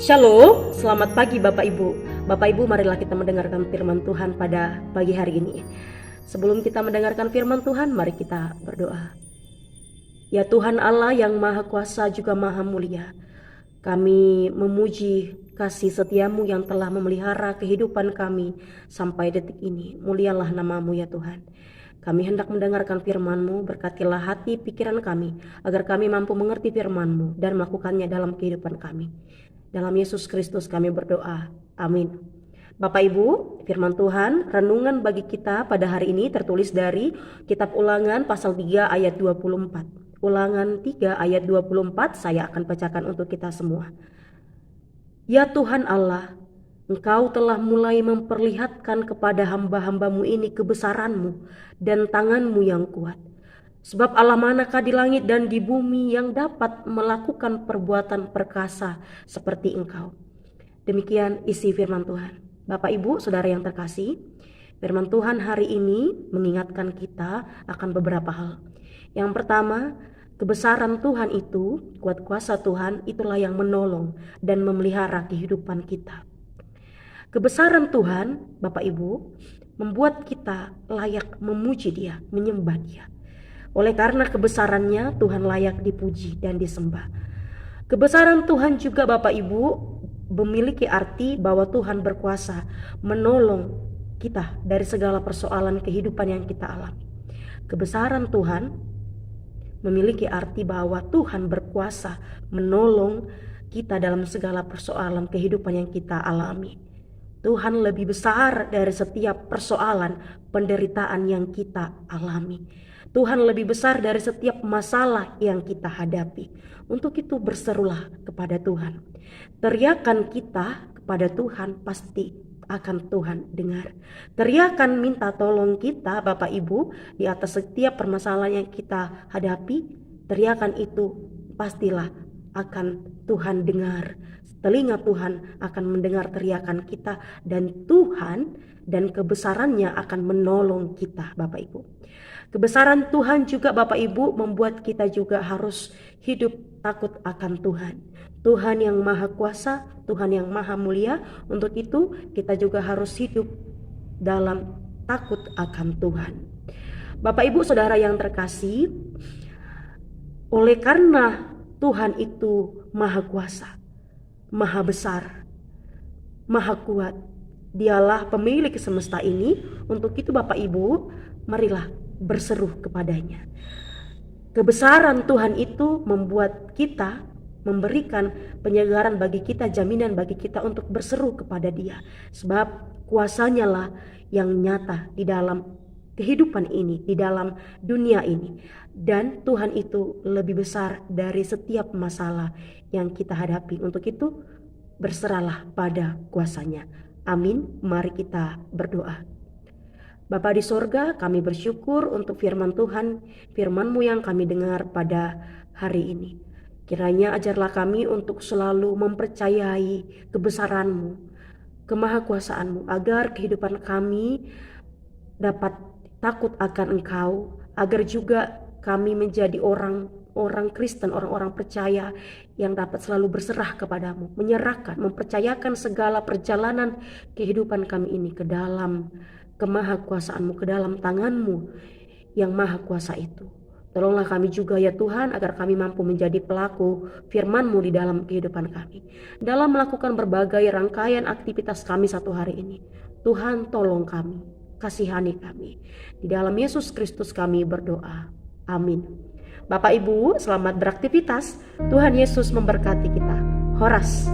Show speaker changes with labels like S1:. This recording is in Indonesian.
S1: Shalom, selamat pagi Bapak Ibu. Bapak Ibu, marilah kita mendengarkan firman Tuhan pada pagi hari ini. Sebelum kita mendengarkan firman Tuhan, mari kita berdoa. Ya Tuhan Allah yang Maha Kuasa juga Maha Mulia, kami memuji kasih setiamu yang telah memelihara kehidupan kami sampai detik ini. Mulialah namamu ya Tuhan. Kami hendak mendengarkan firman-Mu, berkatilah hati pikiran kami, agar kami mampu mengerti firman-Mu dan melakukannya dalam kehidupan kami. Dalam Yesus Kristus kami berdoa, amin. Bapak Ibu, firman Tuhan, renungan bagi kita pada hari ini tertulis dari Kitab Ulangan pasal 3 ayat 24. Ulangan 3 ayat 24 saya akan bacakan untuk kita semua. Ya Tuhan Allah, Engkau telah mulai memperlihatkan kepada hamba-hambamu ini kebesaran-Mu dan tangan-Mu yang kuat. Sebab Allah manakah di langit dan di bumi yang dapat melakukan perbuatan perkasa seperti Engkau. Demikian isi firman Tuhan. Bapak Ibu, saudara yang terkasih, firman Tuhan hari ini mengingatkan kita akan beberapa hal. Yang pertama, kebesaran Tuhan itu, kuat kuasa Tuhan itulah yang menolong dan memelihara kehidupan kita. Kebesaran Tuhan, Bapak Ibu, membuat kita layak memuji Dia, menyembah Dia. Oleh karena kebesarannya, Tuhan layak dipuji dan disembah. Kebesaran Tuhan juga Bapak Ibu memiliki arti bahwa Tuhan berkuasa menolong kita dari segala persoalan kehidupan yang kita alami. Kebesaran Tuhan memiliki arti bahwa Tuhan berkuasa menolong kita dalam segala persoalan kehidupan yang kita alami. Tuhan lebih besar dari setiap persoalan penderitaan yang kita alami. Tuhan lebih besar dari setiap masalah yang kita hadapi. Untuk itu berserulah kepada Tuhan. Teriakan kita kepada Tuhan pasti akan Tuhan dengar. Teriakan minta tolong kita Bapak Ibu di atas setiap permasalahan yang kita hadapi. Teriakan itu pastilah akan Tuhan dengar. Telinga Tuhan akan mendengar teriakan kita dan Tuhan dan kebesarannya akan menolong kita Bapak Ibu. Kebesaran Tuhan juga Bapak Ibu membuat kita juga harus hidup takut akan Tuhan. Tuhan yang maha kuasa, Tuhan yang maha mulia. Untuk itu kita juga harus hidup dalam takut akan Tuhan. Bapak Ibu saudara yang terkasih, oleh karena Tuhan itu maha kuasa, maha besar, maha kuat, Dialah pemilik semesta ini. Untuk itu Bapak Ibu, marilah berseru kepadanya. Kebesaran Tuhan itu membuat kita, memberikan penyegaran bagi kita, jaminan bagi kita untuk berseru kepada Dia. Sebab kuasanya lah yang nyata di dalam kehidupan ini, di dalam dunia ini. Dan Tuhan itu lebih besar dari setiap masalah yang kita hadapi. Untuk itu berserahlah pada kuasanya. Amin. Mari kita berdoa. Bapa di sorga, kami bersyukur untuk firman Tuhan, firman-Mu yang kami dengar pada hari ini. Kiranya ajarlah kami untuk selalu mempercayai kebesaran-Mu, kemahakuasaan-Mu, agar kehidupan kami dapat takut akan Engkau, agar juga kami menjadi orang Kristen, orang-orang percaya yang dapat selalu berserah kepadamu, menyerahkan, mempercayakan segala perjalanan kehidupan kami ini ke dalam kemahakuasaan-Mu, ke dalam tangan-Mu yang maha kuasa itu. Tolonglah kami juga ya Tuhan, agar kami mampu menjadi pelaku firman-Mu di dalam kehidupan kami, dalam melakukan berbagai rangkaian aktivitas kami satu hari ini. Tuhan tolong kami, kasihani kami. Di dalam Yesus Kristus kami berdoa. Amin. Bapak Ibu, selamat beraktivitas. Tuhan Yesus memberkati kita. Horas.